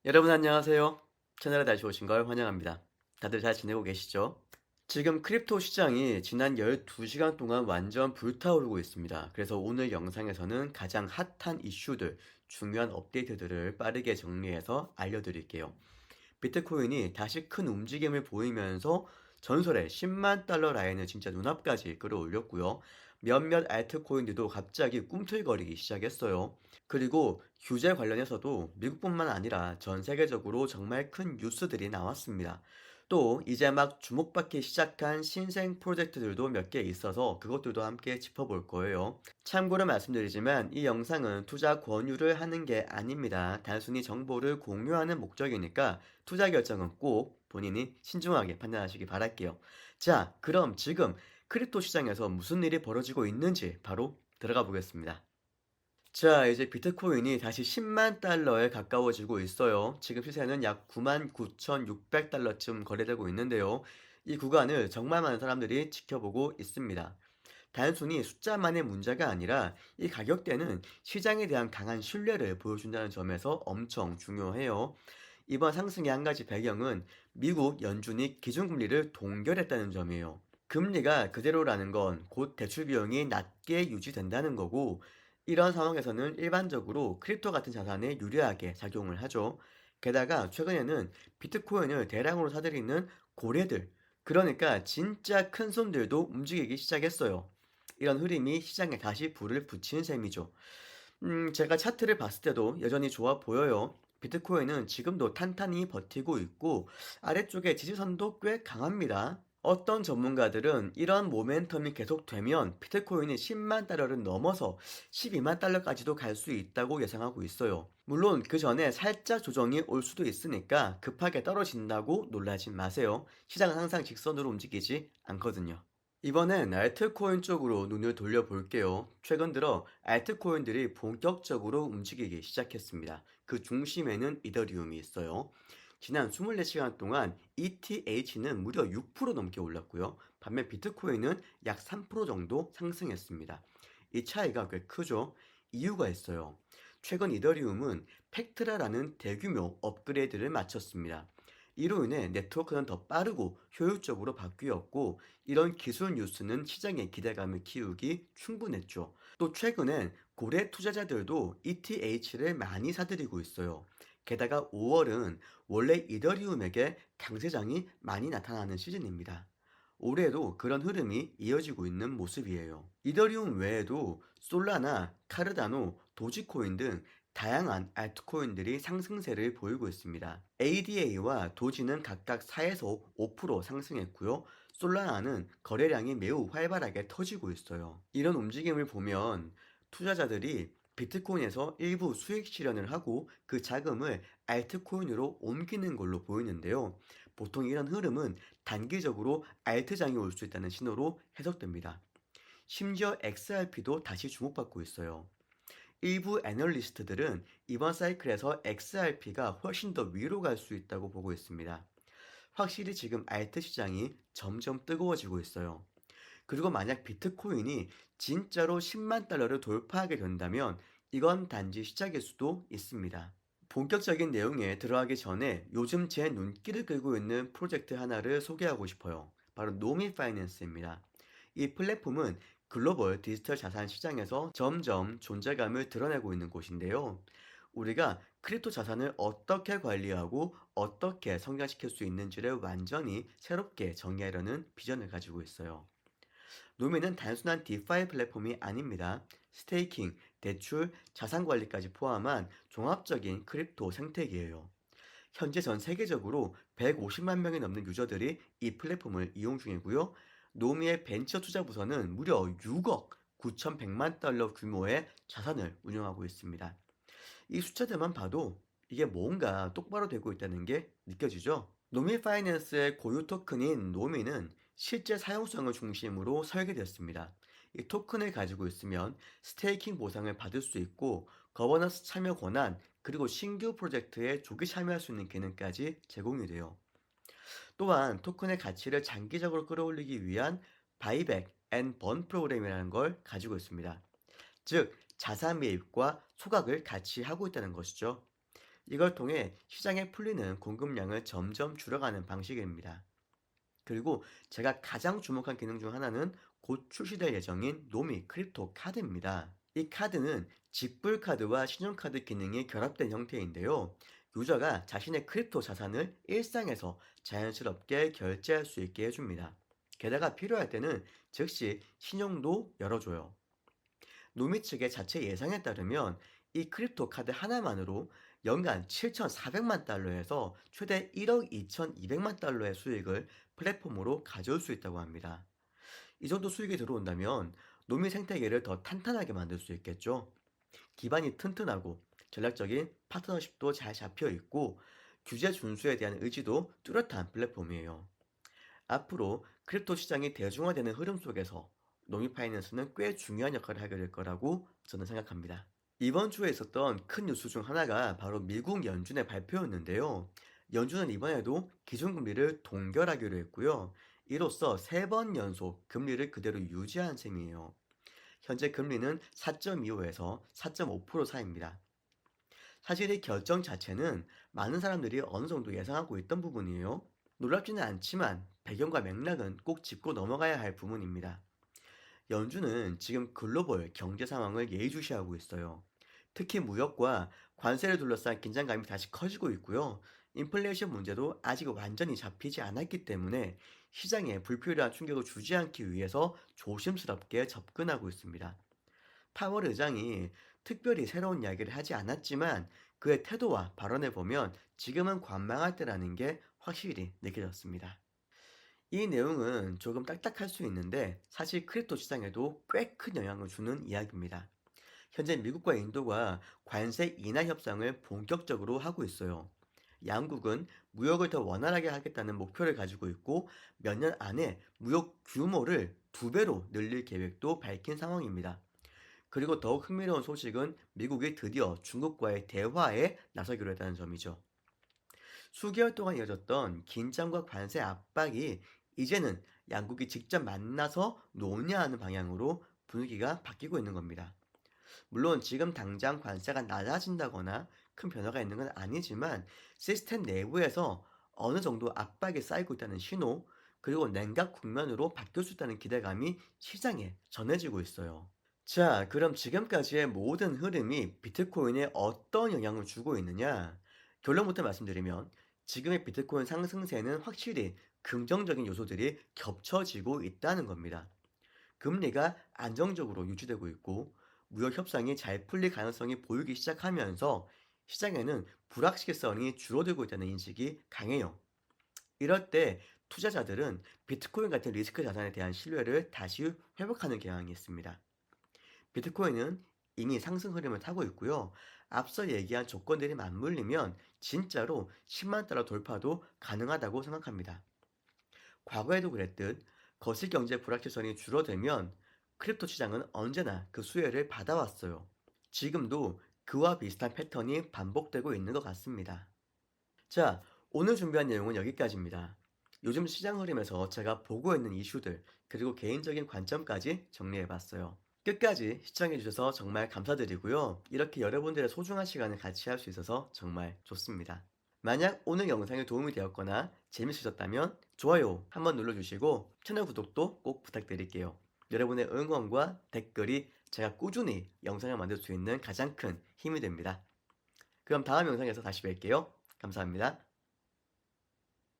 여러분 안녕하세요. 채널에 다시 오신 걸 환영합니다. 다들 잘 지내고 계시죠? 지금 크립토 시장이 지난 12시간 동안 완전 불타오르고 있습니다. 그래서 오늘 영상에서는 가장 핫한 이슈들, 중요한 업데이트들을 빠르게 정리해서 알려드릴게요. 비트코인이 다시 큰 움직임을 보이면서 전설의 10만 달러 라인을 진짜 눈앞까지 끌어올렸고요. 몇몇 알트코인들도 갑자기 꿈틀거리기 시작했어요. 그리고 규제 관련해서도 미국뿐만 아니라 전 세계적으로 정말 큰 뉴스들이 나왔습니다. 또 이제 막 주목받기 시작한 신생 프로젝트들도 몇 개 있어서 그것들도 함께 짚어볼 거예요. 참고로 말씀드리지만 이 영상은 투자 권유를 하는 게 아닙니다. 단순히 정보를 공유하는 목적이니까 투자 결정은 꼭 본인이 신중하게 판단하시기 바랄게요. 자, 그럼 지금 크립토 시장에서 무슨 일이 벌어지고 있는지 바로 들어가 보겠습니다. 자, 이제 비트코인이 다시 10만 달러에 가까워지고 있어요. 지금 시세는 약 99,600달러쯤 거래되고 있는데요. 이 구간을 정말 많은 사람들이 지켜보고 있습니다. 단순히 숫자만의 문제가 아니라 이 가격대는 시장에 대한 강한 신뢰를 보여준다는 점에서 엄청 중요해요. 이번 상승의 한 가지 배경은 미국 연준이 기준금리를 동결했다는 점이에요. 금리가 그대로라는 건 곧 대출 비용이 낮게 유지된다는 거고, 이런 상황에서는 일반적으로 크립토 같은 자산에 유리하게 작용을 하죠. 게다가 최근에는 비트코인을 대량으로 사들이는 고래들, 그러니까 진짜 큰 손들도 움직이기 시작했어요. 이런 흐름이 시장에 다시 불을 붙인 셈이죠. 제가 차트를 봤을 때도 여전히 좋아 보여요. 비트코인은 지금도 탄탄히 버티고 있고 아래쪽에 지지선도 꽤 강합니다. 어떤 전문가들은 이런 모멘텀이 계속되면 비트코인이 10만 달러를 넘어서 12만 달러까지도 갈 수 있다고 예상하고 있어요. 물론 그 전에 살짝 조정이 올 수도 있으니까 급하게 떨어진다고 놀라지 마세요. 시장은 항상 직선으로 움직이지 않거든요. 이번엔 알트코인 쪽으로 눈을 돌려볼게요. 최근 들어 알트코인들이 본격적으로 움직이기 시작했습니다. 그 중심에는 이더리움이 있어요. 지난 24시간 동안 ETH는 무려 6% 넘게 올랐고요. 반면 비트코인은 약 3% 정도 상승했습니다. 이 차이가 꽤 크죠? 이유가 있어요. 최근 이더리움은 팩트라라는 대규모 업그레이드를 마쳤습니다. 이로 인해 네트워크는 더 빠르고 효율적으로 바뀌었고, 이런 기술 뉴스는 시장의 기대감을 키우기 충분했죠. 또 최근엔 고래 투자자들도 ETH를 많이 사들이고 있어요. 게다가 5월은 원래 이더리움에게 강세장이 많이 나타나는 시즌입니다. 올해도 그런 흐름이 이어지고 있는 모습이에요. 이더리움 외에도 솔라나, 카르다노, 도지코인 등 다양한 알트코인들이 상승세를 보이고 있습니다. ADA와 도지는 각각 4에서 5% 상승했고요. 솔라나는 거래량이 매우 활발하게 터지고 있어요. 이런 움직임을 보면 투자자들이 비트코인에서 일부 수익 실현을 하고 그 자금을 알트코인으로 옮기는 걸로 보이는데요. 보통 이런 흐름은 단기적으로 알트장이 올 수 있다는 신호로 해석됩니다. 심지어 XRP도 다시 주목받고 있어요. 일부 애널리스트들은 이번 사이클에서 XRP가 훨씬 더 위로 갈 수 있다고 보고 있습니다. 확실히 지금 알트 시장이 점점 뜨거워지고 있어요. 그리고 만약 비트코인이 진짜로 10만 달러를 돌파하게 된다면 이건 단지 시작일 수도 있습니다. 본격적인 내용에 들어가기 전에 요즘 제 눈길을 끌고 있는 프로젝트 하나를 소개하고 싶어요. 바로 노미 파이낸스입니다. 이 플랫폼은 글로벌 디지털 자산 시장에서 점점 존재감을 드러내고 있는 곳인데요. 우리가 크립토 자산을 어떻게 관리하고 어떻게 성장시킬 수 있는지를 완전히 새롭게 정의하려는 비전을 가지고 있어요. 노미는 단순한 디파이 플랫폼이 아닙니다. 스테이킹, 대출, 자산 관리까지 포함한 종합적인 크립토 생태계예요. 현재 전 세계적으로 150만 명이 넘는 유저들이 이 플랫폼을 이용 중이고요. 노미의 벤처 투자 부서는 무려 6억 9,100만 달러 규모의 자산을 운영하고 있습니다. 이 숫자들만 봐도 이게 뭔가 똑바로 되고 있다는 게 느껴지죠? 노미 파이낸스의 고유 토큰인 노미는 실제 사용성을 중심으로 설계됐습니다. 이 토큰을 가지고 있으면 스테이킹 보상을 받을 수 있고 거버넌스 참여 권한 그리고 신규 프로젝트에 조기 참여할 수 있는 기능까지 제공이 돼요. 또한 토큰의 가치를 장기적으로 끌어올리기 위한 바이백 앤 번 프로그램이라는 걸 가지고 있습니다. 즉 자산 매입과 소각을 같이 하고 있다는 것이죠. 이걸 통해 시장에 풀리는 공급량을 점점 줄여가는 방식입니다. 그리고 제가 가장 주목한 기능 중 하나는 곧 출시될 예정인 노미 크립토 카드입니다. 이 카드는 직불 카드와 신용카드 기능이 결합된 형태인데요. 유저가 자신의 크립토 자산을 일상에서 자연스럽게 결제할 수 있게 해줍니다. 게다가 필요할 때는 즉시 신용도 열어줘요. 노미 측의 자체 예상에 따르면 이 크립토 카드 하나만으로 연간 7,400만 달러에서 최대 1억 2,200만 달러의 수익을 플랫폼으로 가져올 수 있다고 합니다. 이 정도 수익이 들어온다면 노미 생태계를 더 탄탄하게 만들 수 있겠죠. 기반이 튼튼하고 전략적인 파트너십도 잘 잡혀 있고 규제 준수에 대한 의지도 뚜렷한 플랫폼이에요. 앞으로 크립토 시장이 대중화되는 흐름 속에서 노미 파이낸스는 꽤 중요한 역할을 하게 될 거라고 저는 생각합니다. 이번 주에 있었던 큰 뉴스 중 하나가 바로 미국 연준의 발표였는데요. 연준은 이번에도 기준금리를 동결하기로 했고요. 이로써 3번 연속 금리를 그대로 유지한 셈이에요. 현재 금리는 4.25에서 4.5% 사이입니다. 사실 이 결정 자체는 많은 사람들이 어느 정도 예상하고 있던 부분이에요. 놀랍지는 않지만 배경과 맥락은 꼭 짚고 넘어가야 할 부분입니다. 연준은 지금 글로벌 경제 상황을 예의주시하고 있어요. 특히 무역과 관세를 둘러싼 긴장감이 다시 커지고 있고요. 인플레이션 문제도 아직 완전히 잡히지 않았기 때문에 시장에 불필요한 충격을 주지 않기 위해서 조심스럽게 접근하고 있습니다. 파월 의장이 특별히 새로운 이야기를 하지 않았지만 그의 태도와 발언을 보면 지금은 관망할 때라는 게 확실히 느껴졌습니다. 이 내용은 조금 딱딱할 수 있는데 사실 크립토 시장에도 꽤 큰 영향을 주는 이야기입니다. 현재 미국과 인도가 관세 인하 협상을 본격적으로 하고 있어요. 양국은 무역을 더 원활하게 하겠다는 목표를 가지고 있고 몇 년 안에 무역 규모를 2배로 늘릴 계획도 밝힌 상황입니다. 그리고 더욱 흥미로운 소식은 미국이 드디어 중국과의 대화에 나서기로 했다는 점이죠. 수개월 동안 이어졌던 긴장과 관세 압박이 이제는 양국이 직접 만나서 논의하는 방향으로 분위기가 바뀌고 있는 겁니다. 물론 지금 당장 관세가 낮아진다거나 큰 변화가 있는 건 아니지만 시스템 내부에서 어느 정도 압박이 쌓이고 있다는 신호, 그리고 냉각 국면으로 바뀔 수 있다는 기대감이 시장에 전해지고 있어요. 자, 그럼 지금까지의 모든 흐름이 비트코인에 어떤 영향을 주고 있느냐? 결론부터 말씀드리면 지금의 비트코인 상승세는 확실히 긍정적인 요소들이 겹쳐지고 있다는 겁니다. 금리가 안정적으로 유지되고 있고 무역 협상이 잘 풀릴 가능성이 보이기 시작하면서 시장에는 불확실성이 줄어들고 있다는 인식이 강해요. 이럴 때 투자자들은 비트코인 같은 리스크 자산에 대한 신뢰를 다시 회복하는 경향이 있습니다. 비트코인은 이미 상승 흐름을 타고 있고요. 앞서 얘기한 조건들이 맞물리면 진짜로 10만 달러 돌파도 가능하다고 생각합니다. 과거에도 그랬듯 거시 경제 불확실성이 줄어들면 크립토 시장은 언제나 그 수혜를 받아왔어요. 지금도 그와 비슷한 패턴이 반복되고 있는 것 같습니다. 자, 오늘 준비한 내용은 여기까지입니다. 요즘 시장 흐름에서 제가 보고 있는 이슈들, 그리고 개인적인 관점까지 정리해봤어요. 끝까지 시청해주셔서 정말 감사드리고요. 이렇게 여러분들의 소중한 시간을 같이 할 수 있어서 정말 좋습니다. 만약 오늘 영상이 도움이 되었거나 재밌으셨다면 좋아요 한번 눌러주시고 채널 구독도 꼭 부탁드릴게요. 여러분의 응원과 댓글이 제가 꾸준히 영상을 만들 수 있는 가장 큰 힘이 됩니다. 그럼 다음 영상에서 다시 뵐게요. 감사합니다.